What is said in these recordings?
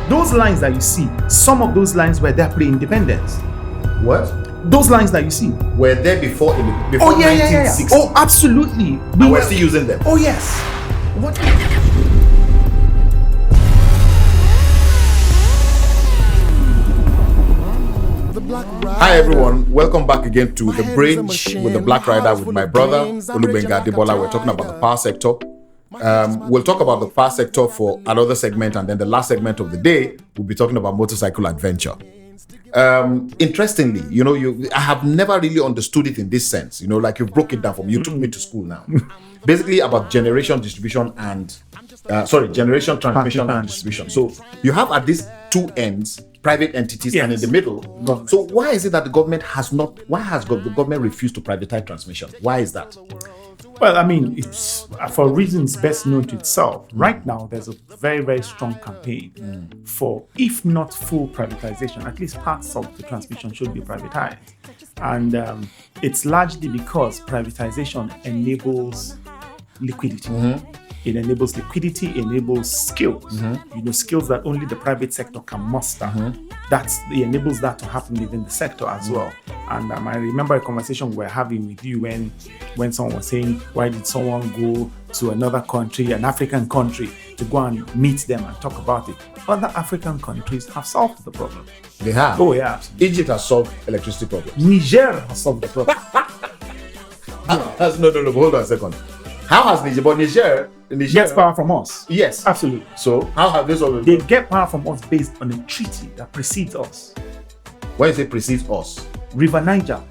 Those lines that you see, some of those lines were there pre-independence. What? Those lines that you see were there before 1960. Oh, absolutely. We were still using them. Oh, yes. What? Hi everyone, welcome back again to The Bridge with the Black Rider with my brother Gbenga Adebola. We're talking about the power sector. We'll talk about the power sector for another segment, and then the last segment of the day we'll be talking about motorcycle adventure. Interestingly, I have never really understood it in this sense. Like you broke it down for me. You took me to school now. Basically about generation, distribution, and generation, transmission, and distribution. So you have at these two ends private entities, yes, and in the middle government. So why is it that the government has the government refused to privatize transmission? Why is that? Well, I mean, it's for reasons best known to itself. Right now, there's a very, very strong campaign for, if not full privatization, at least parts of the transmission should be privatized. And it's largely because privatization enables liquidity. It enables liquidity, enables skills, skills that only the private sector can muster. It enables that to happen within the sector as well. And I remember a conversation we were having with you when someone was saying, why did someone go to another country, an African country, to go and meet them and talk about it? Other African countries have solved the problem. They have? Oh, yeah. Egypt has solved electricity problems. Niger has solved the problem. No, hold on a second. How has Niger? But Niger gets power from us. Yes, absolutely. So how have they solved it? They get power from us based on a treaty that precedes us. When you say precedes us, River Niger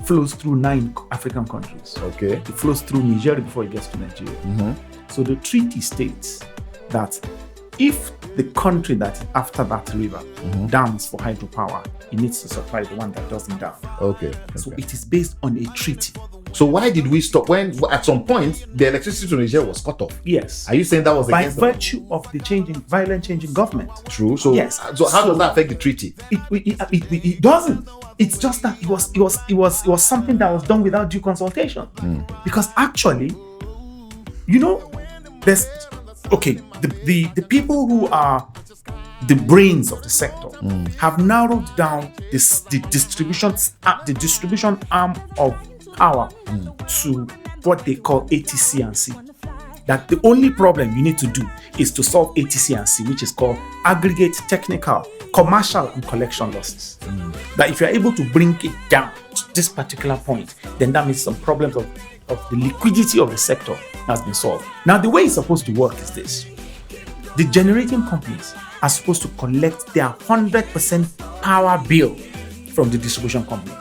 flows through 9 African countries. Okay. It flows through Nigeria before it gets to Nigeria. So the treaty states that if the country that is after that river dams for hydropower, it needs to supply the one that doesn't dam. Okay. So it is based on a treaty. So why did we stop when at some point the electricity to Nigeria was cut off? Yes. Are you saying that was by virtue of the violent change in government? True. So yes. So how does that affect the treaty? It doesn't. It's just that it was something that was done without due consultation. Because actually, there's the people who are the brains of the sector have narrowed down the distribution arm of power to what they call ATC and C. That the only problem you need to do is to solve ATC and C, which is called aggregate, technical, commercial, and collection losses. That if you're able to bring it down to this particular point, then that means some problems of the liquidity of the sector has been solved. Now, the way it's supposed to work is this. The generating companies are supposed to collect their 100% power bill from the distribution companies.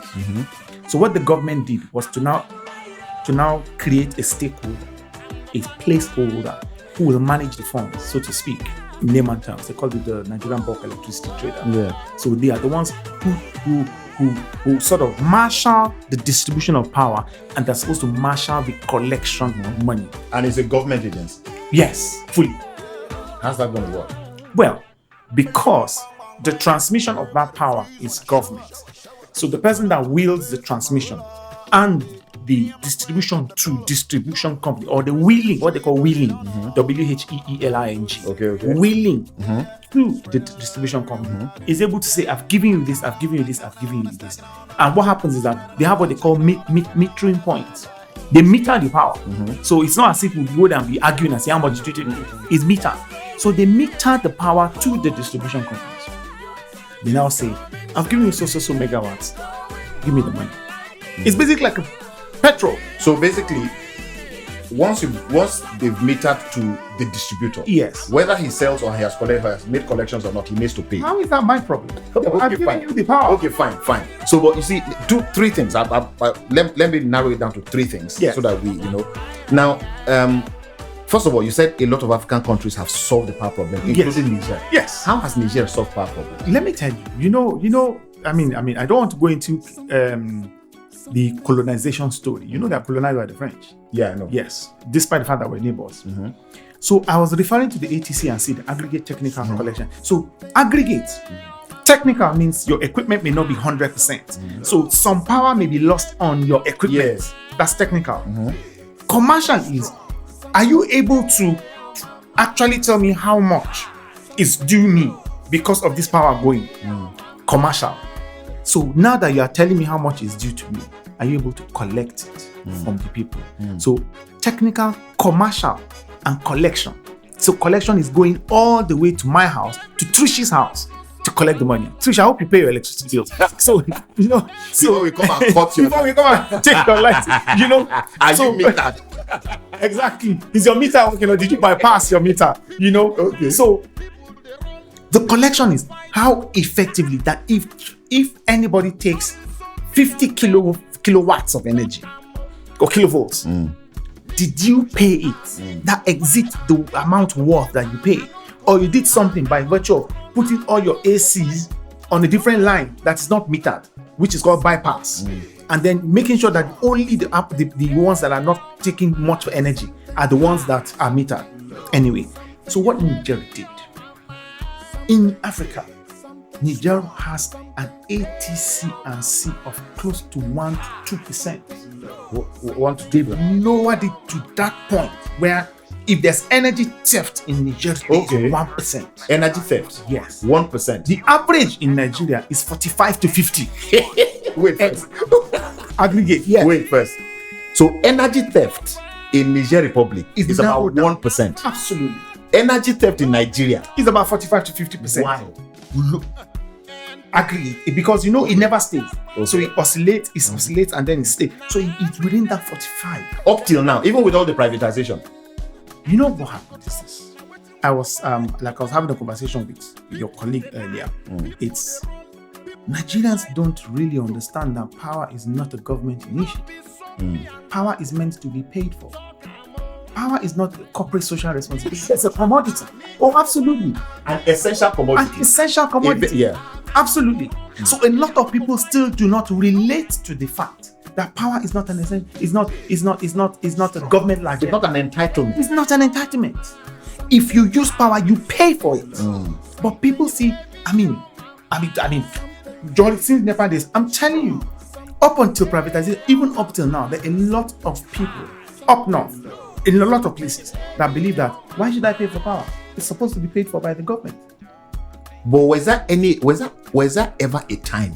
So what the government did was to now create a stakeholder, a placeholder who will manage the funds, so to speak, in layman terms. They call it the Nigerian Bulk Electricity Trader. Yeah. So they are the ones who sort of marshal the distribution of power, and they're supposed to marshal the collection of money. And it's a government agency? Yes, fully. How's that going to work? Well, because the transmission of that power is government. So the person that wields the transmission and the distribution to distribution company, or the wheeling, what they call wheeling, WHEELING, wheeling through the distribution company, is able to say, I've given you this, I've given you this, I've given you this. And what happens is that they have what they call metering points. They meter the power. So it's not as if we go there and be arguing and say how much did you take. It's metered. So they meter the power to the distribution companies. They now say, I've given you so megawatts. Give me the money. It's basically like a petrol. So basically, once they've metered to the distributor, yes, whether he sells or he has made collections or not, he needs to pay. How is that my problem? Okay, I've given you the power. Okay, fine. So, but you see, 3 things. Let me narrow it down to 3 things, so that we, Now, first of all, you said a lot of African countries have solved the power problem, including Niger. Yes. How has Niger solved power problem? Let me tell you. I mean, I don't want to go into the colonization story. They're colonized by the French. Yeah, I know. Yes, despite the fact that we're neighbors. So I was referring to the ATC and C, the aggregate, technical, collection. So aggregate, technical means your equipment may not be 100%. So some power may be lost on your equipment. Yes. That's technical. Commercial is, are you able to actually tell me how much is due me because of this power going commercial. So now that you are telling me how much is due to me, are you able to collect it from the people? So technical, commercial, and collection. So collection is going all the way to my house, to Trish's house, to collect the money. Trish, I hope you pay your electricity bills. So, you know, Before we come and cut you. before we come and take your light, you know. Are so, you metered? Exactly. Is your meter working or did you bypass your meter? You know? Okay. So the collection is how effectively that if anybody takes 50 kilowatts of energy or kilovolts, did you pay it? That exceeds the amount worth that you pay. Or you did something by virtue of putting all your ACs on a different line that is not metered, which is called bypass. And then making sure that only the ones that are not taking much energy are the ones that are metered. Anyway, so what Nigeria did in Africa, Nigeria has an ATC and C of close to 1 to 2%. Want to table? Lowered it to that point where if there's energy theft in Nigeria, it's 1%. Energy theft? Yes. 1%. The average in Nigeria is 45 to 50. Wait first. Aggregate, yeah. Wait first. So energy theft in Niger Republic is about now 1%. Absolutely. Energy theft in Nigeria It's about 45 to 50%. Why? Look, aggregate, because you know it never stays. So it oscillates, and then it stays. So it's within that 45. Up till now, even with all the privatization. You know what happened is this. I was having a conversation with your colleague earlier. It's Nigerians don't really understand that power is not a government initiative. Power is meant to be paid for. Power is not a corporate social responsibility. It's a commodity. Oh, absolutely. An essential commodity. An essential commodity. Yeah. Absolutely. So a lot of people still do not relate to the fact that power is not an essential. Is not a government largesse. It's not an entitlement. It's not an entitlement. If you use power, you pay for it. But people see. I mean, since Nepal days, I'm telling you, up until privatization, even up till now, there are a lot of people up north, in a lot of places, that believe that why should I pay for power? It's supposed to be paid for by the government. But was there ever a time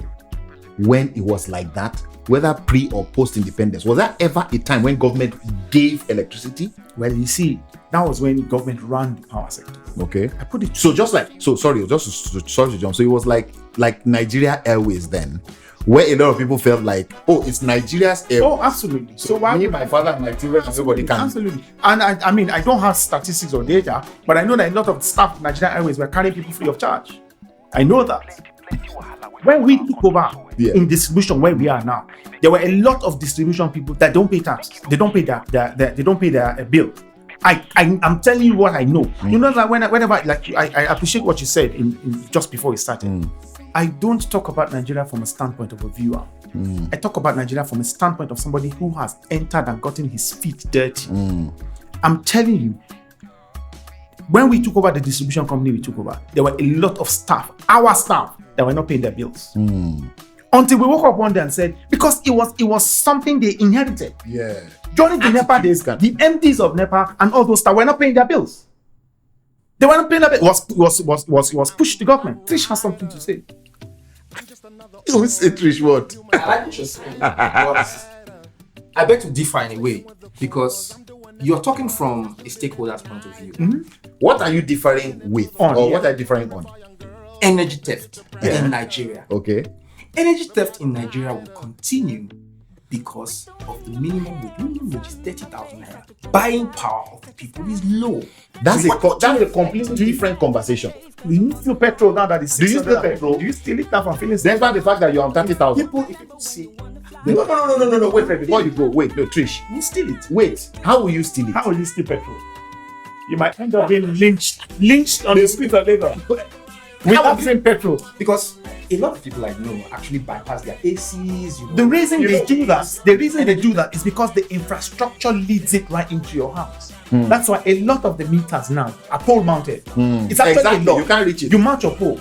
when it was like that? Whether pre or post independence, was there ever a time when government gave electricity? Well, you see, that was when government ran the power sector. Okay. I put it sorry to jump. So it was like Nigeria Airways then, where a lot of people felt like, oh, it's Nigeria's Airways. Oh, absolutely. So why me, my father, and my children, everybody can. Absolutely. And I don't have statistics or data, but I know that a lot of staff at Nigeria Airways were carrying people free of charge. I know that. When we took over in distribution, where we are now, there were a lot of distribution people that don't pay tax. They don't pay their bill. I'm telling you what I know. You know that whenever I appreciate what you said in just before we started. I don't talk about Nigeria from a standpoint of a viewer. I talk about Nigeria from a standpoint of somebody who has entered and gotten his feet dirty. I'm telling you, when we took over the distribution company, there were a lot of staff, our staff, that were not paying their bills. Until we woke up one day and said, because it was something they inherited. Yeah. During the NEPA days, the MDs of NEPA and all those staff were not paying their bills. They were not paying their bills. It was pushed to government. Trish has something to say. You say Trish what? I like what you're saying, but I beg to differ in a way, because you're talking from a stakeholder's point of view. What are you differing with? What are you differing on? Energy theft in Nigeria. Okay. Energy theft in Nigeria will continue because of the minimum wage. Minimum wage is 30,000 naira. Buying power of the people is low. That's a completely different conversation. Do you still petrol now that is 600? Do you still petrol? Do you still it now from feeling? Despite the fact that you're on 30,000. If people say, No. Wait, before you go. Wait, no, Trish. you steal it. Wait. How will you steal it? How will you steal petrol? You might end up being lynched on the street of Lagos. Without using petrol. Because a lot of people I know actually bypass their ACs. The reason they do that is because the infrastructure leads it right into your house. That's why a lot of the meters now are pole mounted. It's actually a law. You can't reach it. You mount your pole.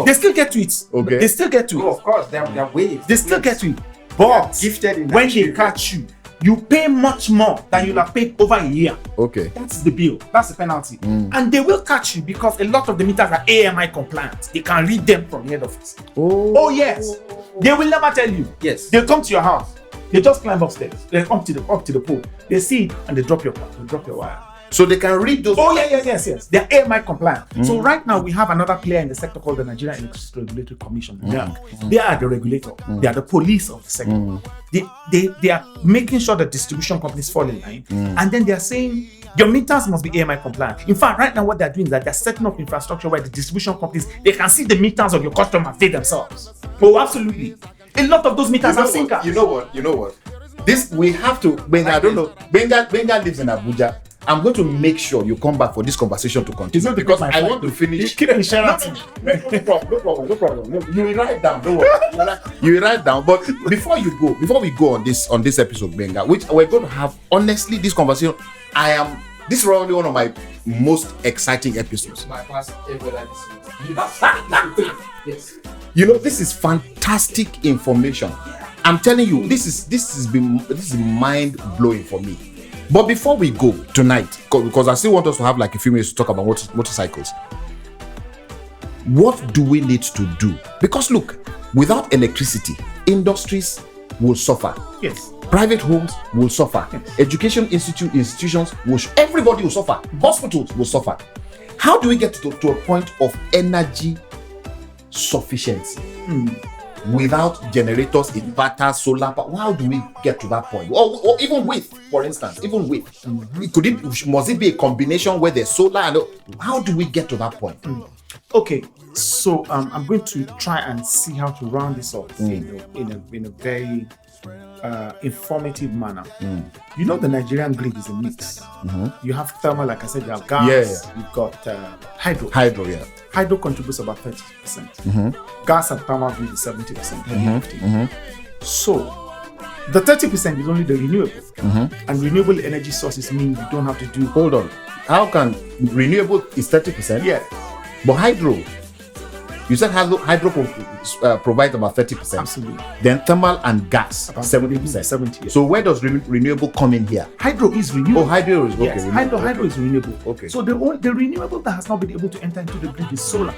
They still get to it. Okay. They still get to it. Oh, of course, they're waves. They still get to it. But gifted in when they Nigeria. catch you, you pay much more than you'll have paid over a year. Okay. That's the bill. That's the penalty. And they will catch you because a lot of the meters are AMI compliant. They can read them from the head office. Oh yes. They will never tell you. Yes. They'll come to your house. They just climb upstairs. They come to the pole. They see it and they drop your wire. So they can read those. Oh yes. They're AMI compliant. So right now we have another player in the sector called the Nigerian Electricity Regulatory Commission. They are the regulator. They are the police of the sector. They are making sure that distribution companies fall in line, and then they are saying your meters must be AMI compliant. In fact, right now what they're doing is that they're setting up infrastructure where the distribution companies, they can see the meters of your customers they themselves. Oh, absolutely. A lot of those meters have sinkers. You know what? This we have to. Gbenga, I don't know. Gbenga lives in Abuja. I'm going to make sure you come back for this conversation to continue because I want to finish. No problem. You will write down. Don't worry. You will write down. But before we go on this episode, Gbenga, which we're going to have, honestly, this conversation, this is probably one of my most exciting episodes. My past ever like this. Yes. You know, this is fantastic information. I'm telling you, this is mind blowing for me. But before we go tonight, because I still want us to have like a few minutes to talk about motorcycles, what do we need to do? Because look, without electricity, industries will suffer. Yes. Private homes will suffer. Yes. Education institutions everybody will suffer. Hospitals will suffer. How do we get to a point of energy sufficiency? Without generators, inverters, solar power? How do we get to that point? Or even with, for instance, must it be a combination where there's solar and how do we get to that point? Okay, so I'm going to try and see how to round this up in a very informative manner. You know, the Nigerian grid is a mix. You have thermal, like I said, you have gas, you've got hydro. Hydro contributes about 30%. Gas and thermal grid is 70%. So the 30% is only the renewable. And renewable energy sources mean you don't have to do. Hold on. How can renewable is 30%? Yeah. But hydro, you said hydro provides about 30%. Absolutely. Then thermal and gas, about 70%. 70. So where does renewable come in here? Hydro is renewable. Oh, hydro is okay. Yes, hydro is renewable. Okay. So the renewable that has not been able to enter into the grid is solar,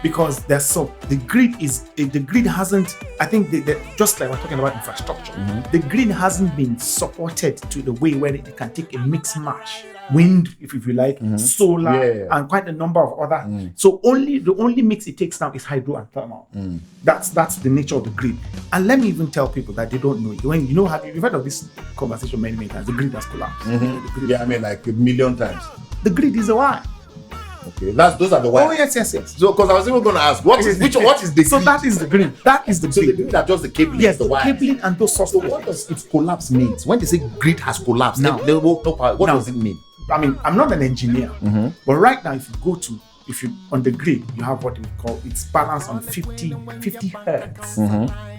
because the grid hasn't. I think just like we're talking about infrastructure, the grid hasn't been supported to the way where it can take a mix match. Wind, if you like, solar, and quite a number of other. So the only mix it takes now is hydro and thermal. That's the nature of the grid. And let me even tell people that they don't know it. When you've heard of this conversation many times. The grid has collapsed. Yeah, I mean like a million times. The grid is a wire. Okay, those are the wires. Oh yes. So because I was even going to ask, what is the grid? So that is the grid. That is the So grid. the grid are just the cabling. Yes, the wires. cabling and those sources. So what does its collapse mean? When they say grid has collapsed, Now, what does it mean? I mean, I'm not an engineer, but right now, if you on the grid, you have what we call it's balanced on 50 hertz.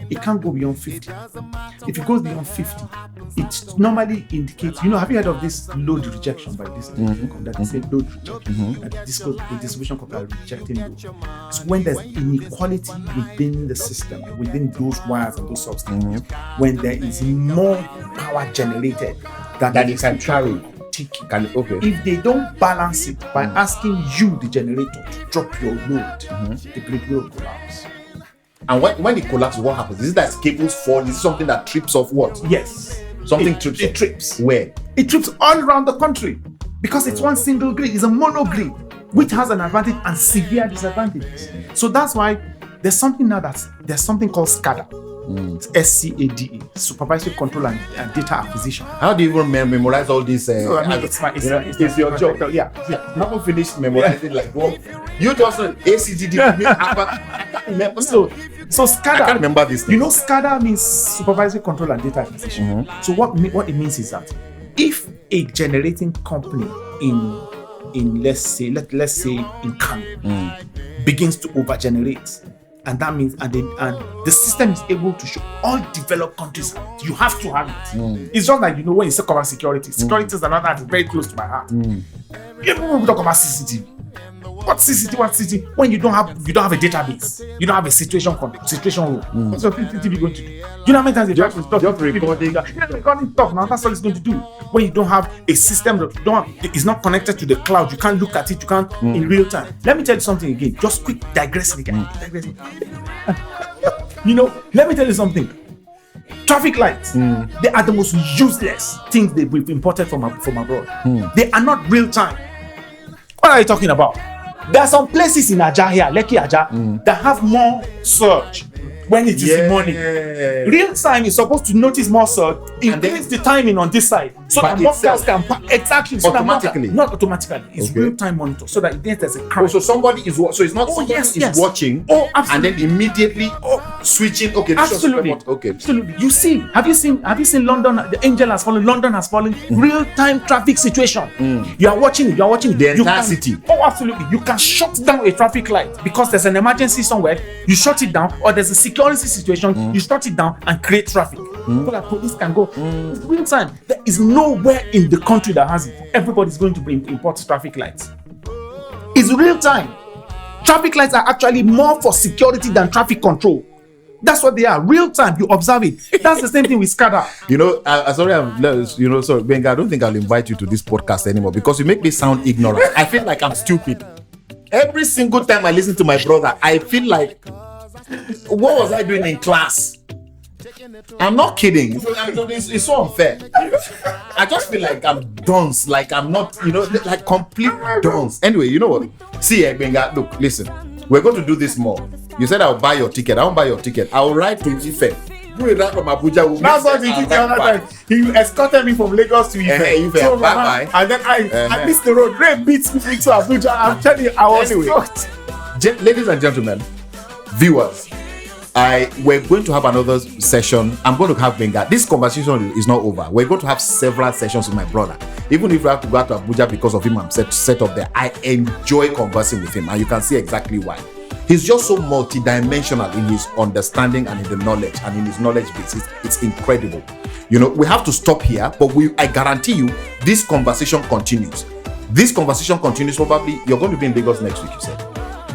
It can't go beyond 50. If it goes beyond 50, it normally indicates. Have you heard of this load rejection by this? That they say load rejection. The distribution company are rejecting load. So when there's inequality within the system, within those wires and those substances, when there is more power generated than it can carry. If they don't balance it by asking you, the generator, to drop your load, the grid will collapse. And when it collapses, what happens? Is it that cables fall? Is it something that trips off what? Yes. It trips. Where? It trips all around the country because it's one single grid. It's a mono grid, which has an advantage and severe disadvantages. So that's why there's something called SCADA. SCADA, Supervisory Control and Data Acquisition. How do you even memorize all these? It's your job. Yeah. Not finished memorizing like what? You just ACDD. So SCADA. I can't remember this. SCADA means Supervisory Control and Data Acquisition. So what it means is that if a generating company in let's say in Kano begins to overgenerate. And that means, and the system is able to show all developed countries. You have to have it. It's just like when you talk about security. Security is another that is very close to my heart. Even when we talk about CCTV, What CCTV when you don't have a database, you don't have a situation rule. What's your CCTV going to do? You know how many times they try to stop recording stuff now? That's all it's going to do. When you don't have a system that it's not connected to the cloud, you can't look at it, you can't in real time. Let me tell you something again. Just quick digressing again. Let me tell you something. Traffic lights, they are the most useless things we've imported from abroad. They are not real time. What are you talking about? There are some places in Aja here, Lekki Aja, that have more surge when it is in morning. Real time is supposed to notice more surge, increase the timing on this side, so that more cars can exactly automatically. Not automatically. It's real time monitor, so that there's a crash. So somebody is it's not somebody is watching. And then immediately switching. Okay, absolutely. Absolutely. You see, have you seen London? The angel has fallen. London has fallen. Real time traffic situation. You are watching it. The entire city. Absolutely. You can shut down a traffic light because there's an emergency somewhere. You shut it down, or there's a security situation. You shut it down and create traffic so that police can go. It's real time. There is nowhere in the country that has it. Everybody's going to import traffic lights. It's real time. Traffic lights are actually more for security than traffic control. That's what they are. Real time. You observe it. That's the same thing with SCADA. Sorry, Gbenga, I don't think I'll invite you to this podcast anymore because you make me sound ignorant. I feel like I'm stupid. Every single time I listen to my brother, I feel like, what was I doing in class? I'm not kidding. It's so unfair. I just feel like I'm dunce. Like I'm not, like complete dunce. Anyway, you know what? See, Gbenga, look, listen. We're going to do this more. You said I'll buy your ticket. I won't buy your ticket. I'll ride to Ife. Do it right from Abuja. That's what he did the other time. He escorted me from Lagos to Ife. So, bye. And then I missed the road. Rain beats me to Abuja. I'm telling you, I was shocked. Ladies and gentlemen, viewers, we're going to have another session. I'm going to have Gbenga. This conversation is not over. We're going to have several sessions with my brother. Even if we have to go to Abuja because of him, I'm set up there. I enjoy conversing with him, and you can see exactly why. He's just so multidimensional in his understanding and in the knowledge and in his knowledge base. It's incredible. We have to stop here, but I guarantee you, this conversation continues. This conversation continues. Probably you're going to be in Lagos next week, you said.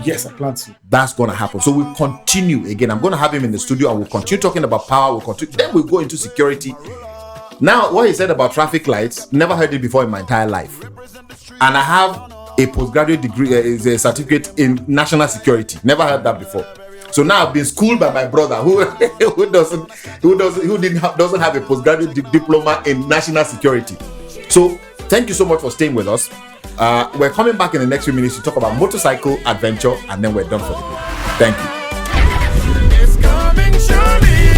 Yes, I plan to. That's going to happen. So we'll continue again. I'm going to have him in the studio and we'll continue talking about power. Then we'll go into security. Now, what he said about traffic lights, never heard it before in my entire life. And I have a postgraduate degree, a certificate in national security. Never heard that before. So now I've been schooled by my brother who doesn't have a postgraduate diploma in national security. So thank you so much for staying with us. We're coming back in the next few minutes to talk about motorcycle adventure, and then we're done for the day. Thank you. It's coming surely,